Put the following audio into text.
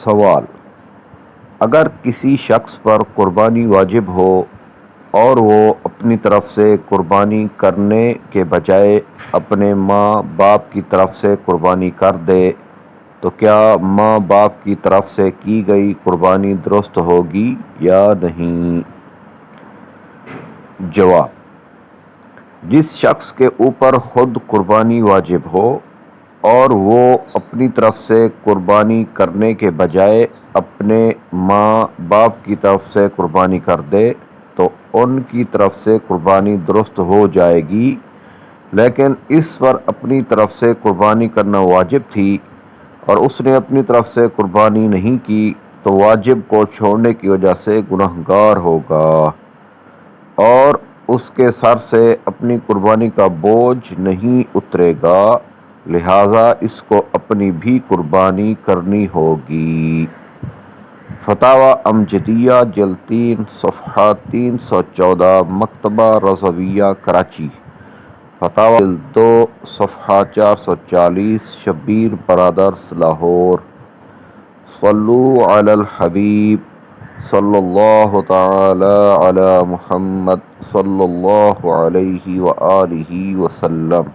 سوال: اگر کسی شخص پر قربانی واجب ہو اور وہ اپنی طرف سے قربانی کرنے کے بجائے اپنے ماں باپ کی طرف سے قربانی کر دے تو کیا ماں باپ کی طرف سے کی گئی قربانی درست ہوگی یا نہیں؟ جواب: جس شخص کے اوپر خود قربانی واجب ہو اور وہ اپنی طرف سے قربانی کرنے کے بجائے اپنے ماں باپ کی طرف سے قربانی کر دے تو ان کی طرف سے قربانی درست ہو جائے گی، لیکن اس پر اپنی طرف سے قربانی کرنا واجب تھی اور اس نے اپنی طرف سے قربانی نہیں کی تو واجب کو چھوڑنے کی وجہ سے گنہگار ہوگا اور اس کے سر سے اپنی قربانی کا بوجھ نہیں اترے گا، لہٰذا اس کو اپنی بھی قربانی کرنی ہوگی۔ فتاوی امجدیہ جلد 3 صفحہ 314 مکتبہ رضویہ کراچی۔ فتاوی جلد 2 صفحہ 440 شبیر برادرز لاہور۔ صلو علی الحبیب صلی اللہ تعالی علی محمد صلی اللہ علیہ وآلہ وسلم۔